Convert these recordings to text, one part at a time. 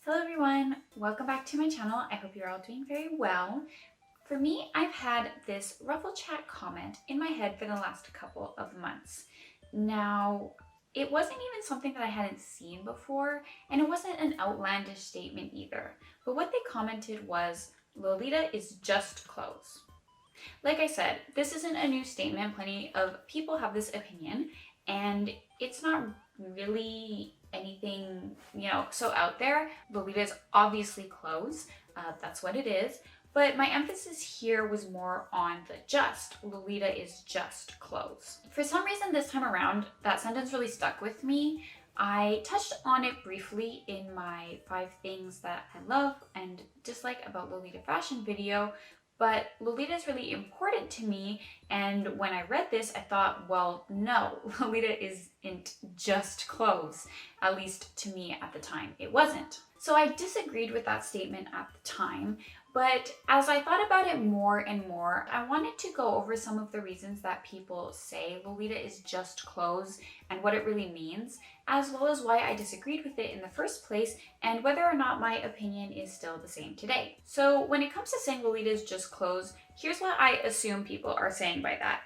Hello everyone, welcome back to my channel. I hope you're all doing very well. For me, I've had this rufflechat comment in my head for the last couple of months. Now, it wasn't even something that I hadn't seen before, and it wasn't an outlandish statement either. But what they commented was, Lolita is just clothes. Like I said, this isn't a new statement. Plenty of people have this opinion, and it's not really anything, so out there. Lolita is obviously clothes. That's what it is. But my emphasis here was more on the just. Lolita is just clothes. For some reason this time around, that sentence really stuck with me. I touched on it briefly in my 5 things that I love and dislike about Lolita fashion video, but Lolita is really important to me, and when I read this, I thought, well, no, Lolita isn't just clothes, at least to me at the time, it wasn't. So I disagreed with that statement at the time, but as I thought about it more and more, I wanted to go over some of the reasons that people say Lolita is just clothes and what it really means, as well as why I disagreed with it in the first place and whether or not my opinion is still the same today. So when it comes to saying Lolita is just clothes, here's what I assume people are saying by that.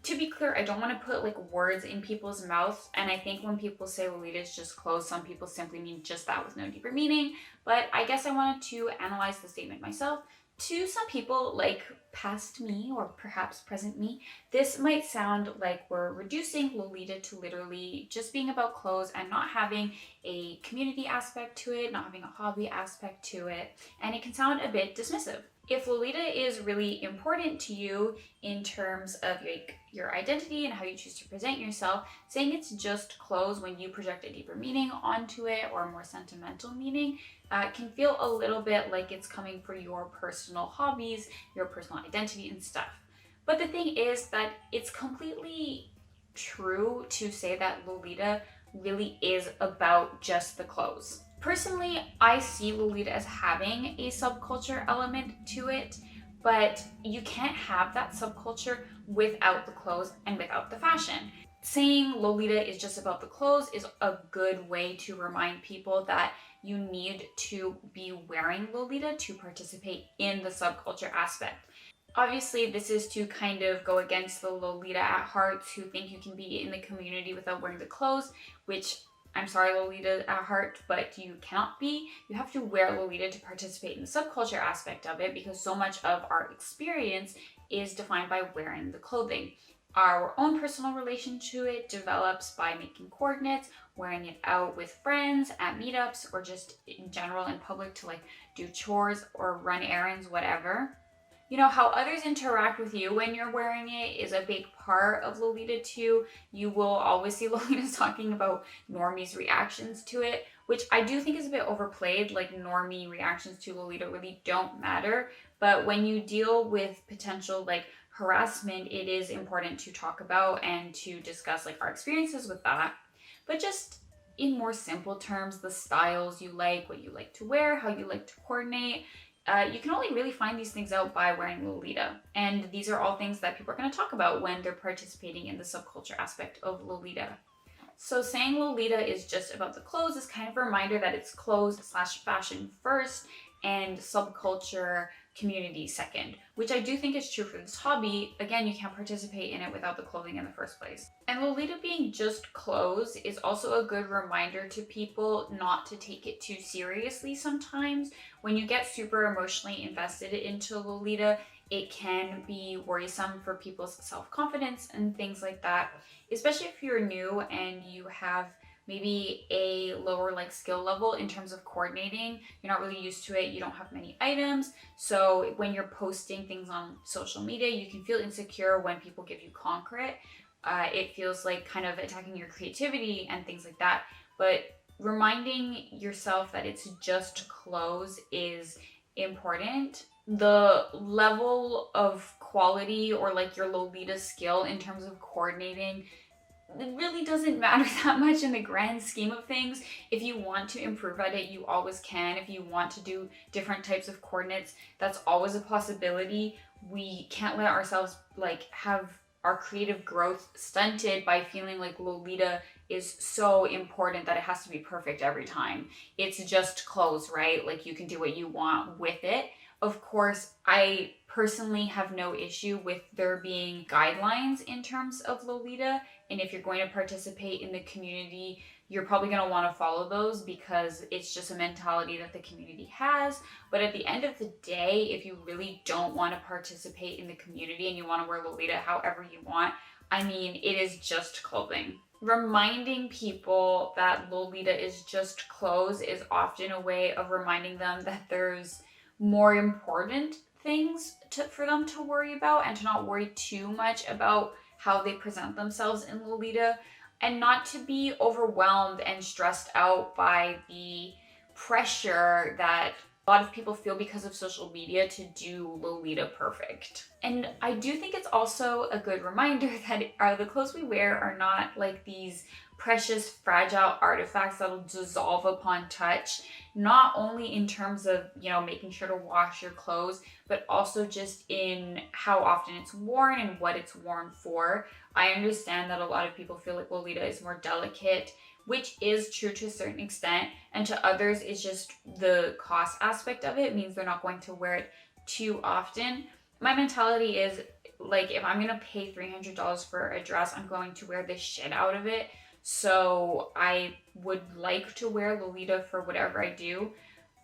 To be clear, I don't want to put words in people's mouths, and I think when people say Lolita is just clothes, some people simply mean just that with no deeper meaning, but I guess I wanted to analyze the statement myself. To some people, like past me or perhaps present me, this might sound like we're reducing Lolita to literally just being about clothes and not having a community aspect to it, not having a hobby aspect to it, and it can sound a bit dismissive. If Lolita is really important to you in terms of your identity and how you choose to present yourself, saying it's just clothes when you project a deeper meaning onto it or a more sentimental meaning can feel a little bit like it's coming for your personal hobbies, your personal identity and stuff. But the thing is that it's completely true to say that Lolita really is about just the clothes. Personally, I see Lolita as having a subculture element to it, but you can't have that subculture without the clothes and without the fashion. Saying Lolita is just about the clothes is a good way to remind people that you need to be wearing Lolita to participate in the subculture aspect. Obviously, this is to kind of go against the Lolita at hearts who think you can be in the community without wearing the clothes, which I'm sorry, Lolita at heart, but you cannot be. You have to wear Lolita to participate in the subculture aspect of it because so much of our experience is defined by wearing the clothing. Our own personal relation to it develops by making coordinates, wearing it out with friends, at meetups, or just in general in public to do chores or run errands, whatever. You know, how others interact with you when you're wearing it is a big part of Lolita too. You will always see Lolitas talking about normies' reactions to it, which I do think is a bit overplayed. Normie reactions to Lolita really don't matter. But when you deal with potential harassment, it is important to talk about and to discuss our experiences with that. But just in more simple terms, the styles you like, what you like to wear, how you like to coordinate, you can only really find these things out by wearing Lolita. And these are all things that people are going to talk about when they're participating in the subculture aspect of Lolita. So saying Lolita is just about the clothes is kind of a reminder that it's clothes/fashion first and subculture community second, which I do think is true for this hobby. Again, you can't participate in it without the clothing in the first place. And Lolita being just clothes is also a good reminder to people not to take it too seriously sometimes. When you get super emotionally invested into Lolita, it can be worrisome for people's self-confidence and things like that, especially if you're new and you have maybe a lower skill level in terms of coordinating. You're not really used to it, you don't have many items, so when you're posting things on social media, you can feel insecure when people give you concrete. It feels like kind of attacking your creativity and things like that, but reminding yourself that it's just clothes is important. The level of quality or your Lolita skill in terms of coordinating, it really doesn't matter that much in the grand scheme of things. If you want to improve at it, you always can. If you want to do different types of coordinates, that's always a possibility. We can't let ourselves have our creative growth stunted by feeling like Lolita is so important that it has to be perfect every time. It's just clothes, right? Like you can do what you want with it. Of course, I personally have no issue with there being guidelines in terms of Lolita. And if you're going to participate in the community, you're probably going to want to follow those because it's just a mentality that the community has. But at the end of the day, if you really don't want to participate in the community and you want to wear Lolita however you want, I mean, it is just clothing. Reminding people that Lolita is just clothes is often a way of reminding them that there's more important things for them to worry about, and to not worry too much about how they present themselves in Lolita, and not to be overwhelmed and stressed out by the pressure that a lot of people feel because of social media to do Lolita perfect. And I do think it's also a good reminder that the clothes we wear are not like these precious, fragile artifacts that'll dissolve upon touch, not only in terms of, making sure to wash your clothes, but also just in how often it's worn and what it's worn for. I understand that a lot of people feel like Lolita is more delicate, which is true to a certain extent, and to others it's just the cost aspect of it means they're not going to wear it too often. My mentality is like, if I'm gonna pay $300 for a dress, I'm going to wear the shit out of it. So I would like to wear Lolita for whatever I do.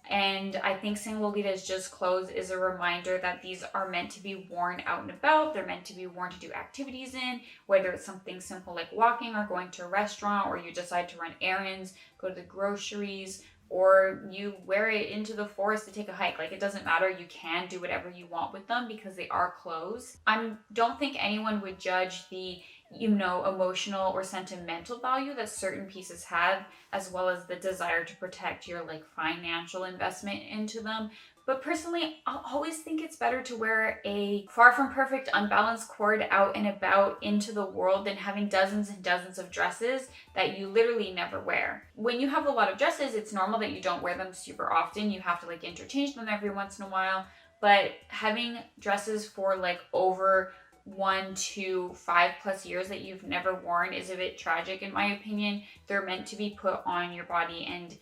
And I think saying Lolita is just clothes is a reminder that these are meant to be worn out and about. They're meant to be worn to do activities in, whether it's something simple like walking or going to a restaurant, or you decide to run errands, go to the groceries, or you wear it into the forest to take a hike. Like, it doesn't matter. You can do whatever you want with them because they are clothes. I don't think anyone would judge the emotional or sentimental value that certain pieces have, as well as the desire to protect your financial investment into them. But personally, I always think it's better to wear a far from perfect, unbalanced cord out and about into the world than having dozens and dozens of dresses that you literally never wear. When you have a lot of dresses, it's normal that you don't wear them super often. You have to interchange them every once in a while. But having dresses for over 1 to 5+ years that you've never worn is a bit tragic, in my opinion. They're meant to be put on your body and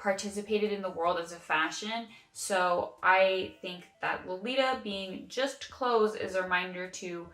participated in the world as a fashion. So I think that Lolita being just clothes is a reminder to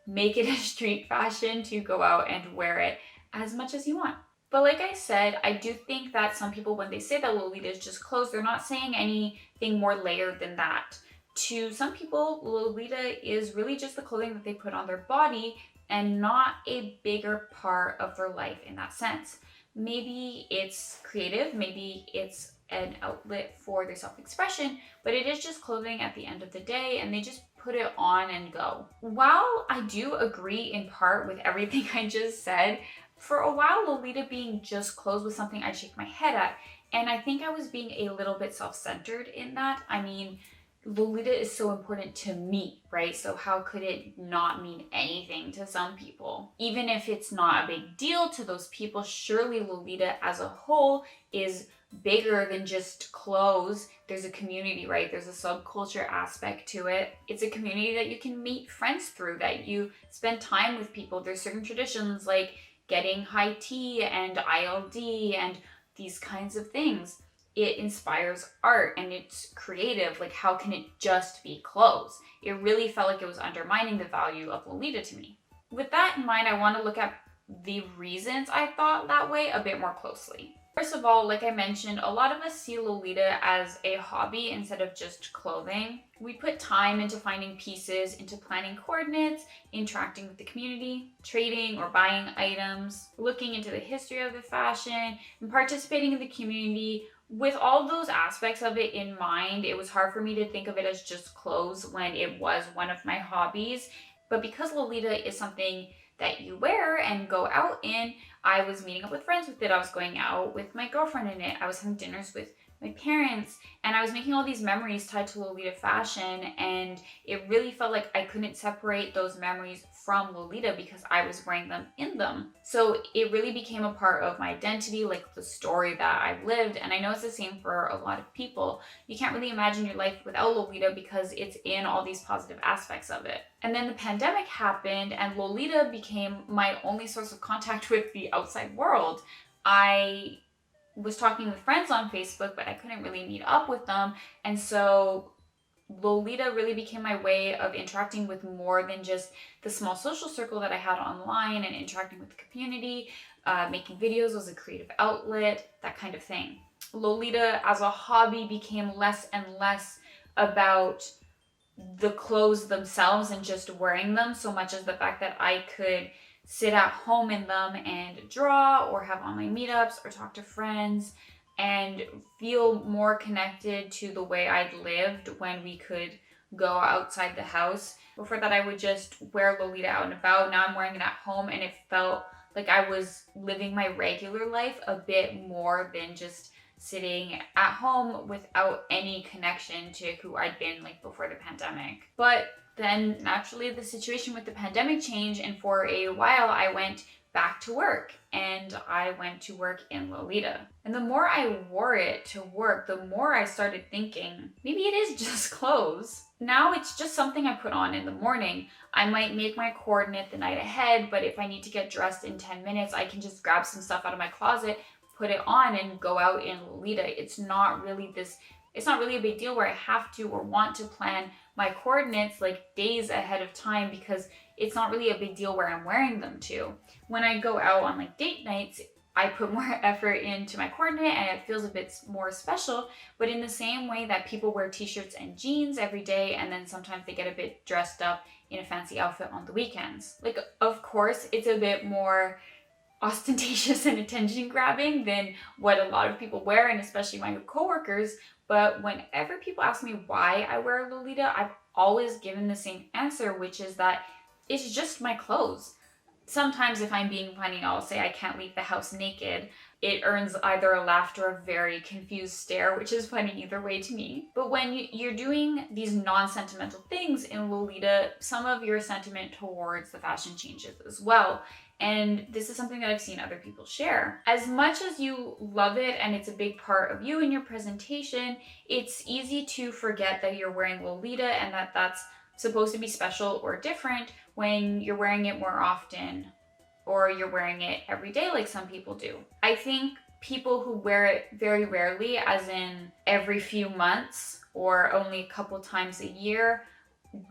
make it a street fashion, to go out and wear it as much as you want. But like I said, I do think that some people, when they say that Lolita is just clothes, they're not saying anything more layered than that. To some people, Lolita is really just the clothing that they put on their body and not a bigger part of their life in that sense. Maybe it's creative, maybe it's an outlet for their self-expression, but it is just clothing at the end of the day, and they just put it on and go. While I do agree in part with everything I just said, for a while Lolita being just clothes was something I'd shake my head at, and I think I was being a little bit self-centered in that. I mean, Lolita is so important to me, right? So how could it not mean anything to some people? Even if it's not a big deal to those people, surely Lolita as a whole is bigger than just clothes. There's a community, right? There's a subculture aspect to it. It's a community that you can meet friends through, that you spend time with people. There's certain traditions like getting high tea and ILD and these kinds of things. It inspires art and it's creative. Like, how can it just be clothes? It really felt like it was undermining the value of Lolita to me. With that in mind, I want to look at the reasons I thought that way a bit more closely. First of all, like I mentioned, a lot of us see Lolita as a hobby instead of just clothing. We put time into finding pieces, into planning coordinates, interacting with the community, trading or buying items, looking into the history of the fashion, and participating in the community. With all those aspects of it in mind, it was hard for me to think of it as just clothes when it was one of my hobbies. But because Lolita is something that you wear and go out in, I was meeting up with friends with it. I was going out with my girlfriend in it. I was having dinners with my parents, and I was making all these memories tied to Lolita fashion, and it really felt like I couldn't separate those memories from Lolita because I was wearing them in them. So it really became a part of my identity, like the story that I've lived. And I know it's the same for a lot of people. You can't really imagine your life without Lolita because it's in all these positive aspects of it. And then the pandemic happened and Lolita became my only source of contact with the outside world. I was talking with friends on Facebook, but I couldn't really meet up with them. And so Lolita really became my way of interacting with more than just the small social circle that I had online and interacting with the community. Making videos was a creative outlet, that kind of thing. Lolita as a hobby became less and less about the clothes themselves and just wearing them so much as the fact that I could sit at home in them and draw or have online meetups or talk to friends and feel more connected to the way I'd lived when we could go outside the house. Before that, I would just wear Lolita out and about. Now I'm wearing it at home and it felt like I was living my regular life a bit more than just sitting at home without any connection to who I'd been like before the pandemic. But then naturally the situation with the pandemic changed, and for a while I went back to work and I went to work in Lolita. And the more I wore it to work, the more I started thinking, maybe it is just clothes. Now it's just something I put on in the morning. I might make my coordinate the night ahead, but if I need to get dressed in 10 minutes, I can just grab some stuff out of my closet, put it on and go out in Lolita. It's not really a big deal where I have to or want to plan my coordinates like days ahead of time because it's not really a big deal where I'm wearing them to. When I go out on like date nights, I put more effort into my coordinate and it feels a bit more special, but in the same way that people wear t-shirts and jeans every day and then sometimes they get a bit dressed up in a fancy outfit on the weekends. Like, of course, it's a bit more ostentatious and attention grabbing than what a lot of people wear, and especially my coworkers. But whenever people ask me why I wear Lolita, I've always given the same answer, which is that it's just my clothes. Sometimes if I'm being funny, I'll say I can't leave the house naked. It earns either a laughter or a very confused stare, which is funny either way to me. But when you're doing these non-sentimental things in Lolita, some of your sentiment towards the fashion changes as well. And this is something that I've seen other people share. As much as you love it and it's a big part of you in your presentation, it's easy to forget that you're wearing Lolita and that that's supposed to be special or different when you're wearing it more often or you're wearing it every day like some people do. I think people who wear it very rarely, as in every few months or only a couple times a year,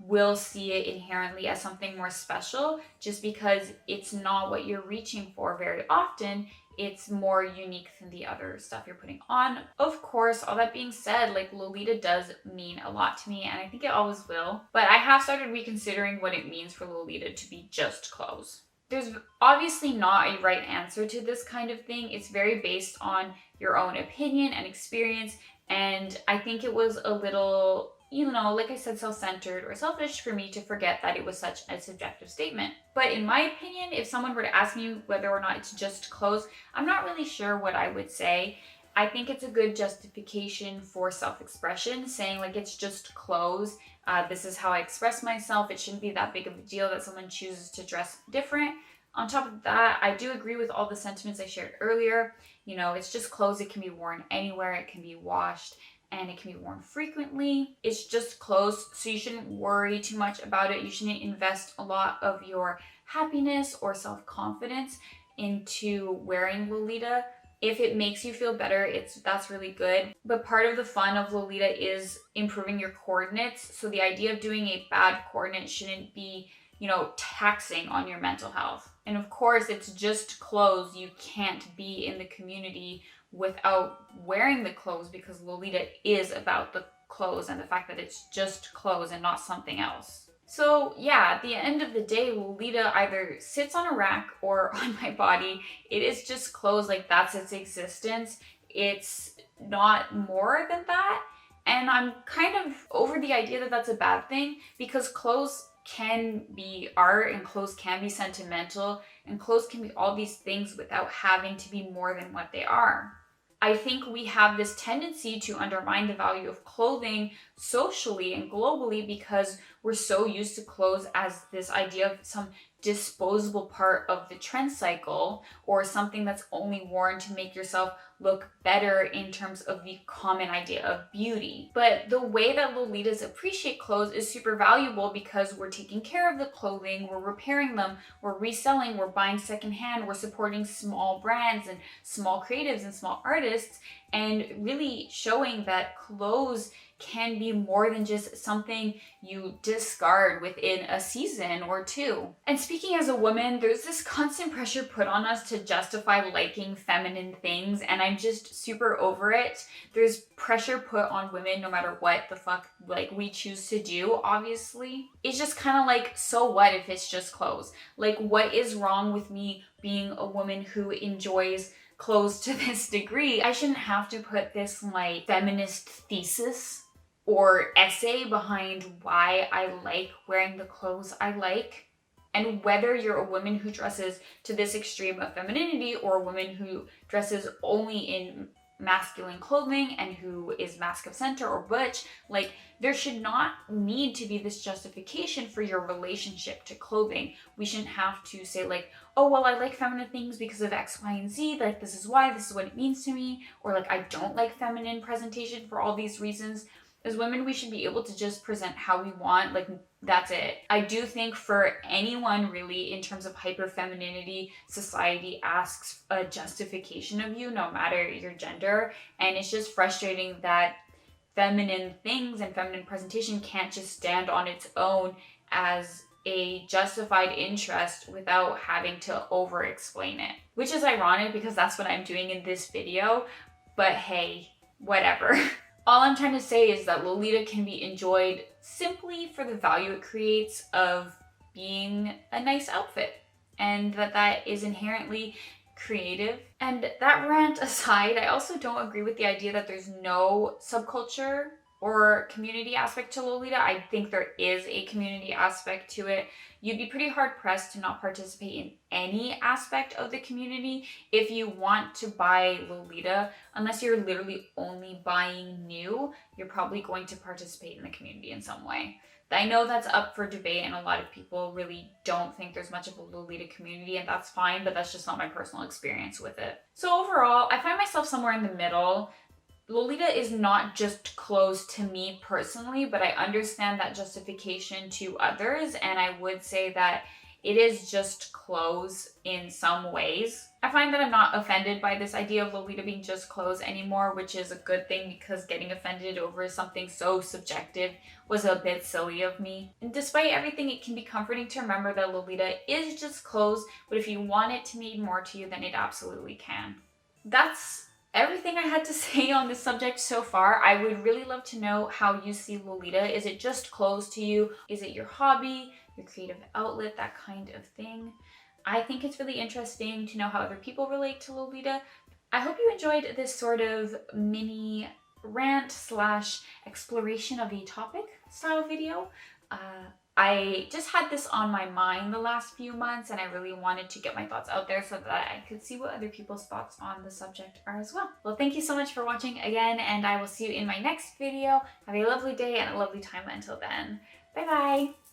will see it inherently as something more special just because it's not what you're reaching for very often. It's more unique than the other stuff you're putting on. Of course, all that being said, like Lolita does mean a lot to me and I think it always will. But I have started reconsidering what it means for Lolita to be just clothes. There's obviously not a right answer to this kind of thing. It's very based on your own opinion and experience. And I think it was a little, like I said, self-centered or selfish for me to forget that it was such a subjective statement. But in my opinion, if someone were to ask me whether or not it's just clothes, I'm not really sure what I would say. I think it's a good justification for self-expression, saying like it's just clothes. This is how I express myself. It shouldn't be that big of a deal that someone chooses to dress different. On top of that, I do agree with all the sentiments I shared earlier. It's just clothes. It can be worn anywhere. It can be washed and it can be worn frequently. It's just clothes, so you shouldn't worry too much about it. You shouldn't invest a lot of your happiness or self-confidence into wearing Lolita. If it makes you feel better, that's really good. But part of the fun of Lolita is improving your coordinates. So the idea of doing a bad coordinate shouldn't be, taxing on your mental health. And of course, it's just clothes. You can't be in the community without wearing the clothes because Lolita is about the clothes and the fact that it's just clothes and not something else. So yeah, at the end of the day, Lolita either sits on a rack or on my body. It is just clothes, like that's its existence. It's not more than that. And I'm kind of over the idea that that's a bad thing because clothes can be art and clothes can be sentimental and clothes can be all these things without having to be more than what they are. I think we have this tendency to undermine the value of clothing socially and globally because we're so used to clothes as this idea of some disposable part of the trend cycle, or something that's only worn to make yourself look better in terms of the common idea of beauty. But the way that Lolitas appreciate clothes is super valuable because we're taking care of the clothing, we're repairing them, we're reselling, we're buying secondhand, we're supporting small brands and small creatives and small artists, and really showing that clothes can be more than just something you discard within a season or two. And speaking as a woman, there's this constant pressure put on us to justify liking feminine things, and I'm just super over it. There's pressure put on women no matter what the fuck like we choose to do, obviously. It's just kind of like, so what if it's just clothes? Like, what is wrong with me being a woman who enjoys clothes to this degree? I shouldn't have to put this like feminist thesis or essay behind why I like wearing the clothes I like. And whether you're a woman who dresses to this extreme of femininity or a woman who dresses only in masculine clothing and who is mask of center or butch, like, there should not need to be this justification for your relationship to clothing. We shouldn't have to say like, oh, well, I like feminine things because of X, Y, and Z. Like, this is why, this is what it means to me. Or like, I don't like feminine presentation for all these reasons. As women, we should be able to just present how we want. Like, that's it. I do think for anyone really, in terms of hyper femininity, society asks a justification of you no matter your gender. And it's just frustrating that feminine things and feminine presentation can't just stand on its own as a justified interest without having to over explain it. Which is ironic because that's what I'm doing in this video. But hey, whatever. All I'm trying to say is that Lolita can be enjoyed simply for the value it creates of being a nice outfit, and that is inherently creative. And that rant aside, I also don't agree with the idea that there's no subculture or community aspect to Lolita. I think there is a community aspect to it. You'd be pretty hard pressed to not participate in any aspect of the community if you want to buy Lolita. Unless you're literally only buying new, you're probably going to participate in the community in some way. I know that's up for debate, and a lot of people really don't think there's much of a Lolita community, and that's fine, but that's just not my personal experience with it. So overall, I find myself somewhere in the middle. Lolita is not just clothes to me personally, but I understand that justification to others, and I would say that it is just clothes in some ways. I find that I'm not offended by this idea of Lolita being just clothes anymore, which is a good thing because getting offended over something so subjective was a bit silly of me. And despite everything, it can be comforting to remember that Lolita is just clothes, but if you want it to mean more to you, then it absolutely can. That's everything I had to say on this subject so far. I would really love to know how you see Lolita. Is it just clothes to you? Is it your hobby, your creative outlet, that kind of thing? I think it's really interesting to know how other people relate to Lolita. I hope you enjoyed this sort of mini rant / exploration of a topic style video. I just had this on my mind the last few months, and I really wanted to get my thoughts out there so that I could see what other people's thoughts on the subject are as well. Well, thank you so much for watching again, and I will see you in my next video. Have a lovely day and a lovely time until then. Bye bye!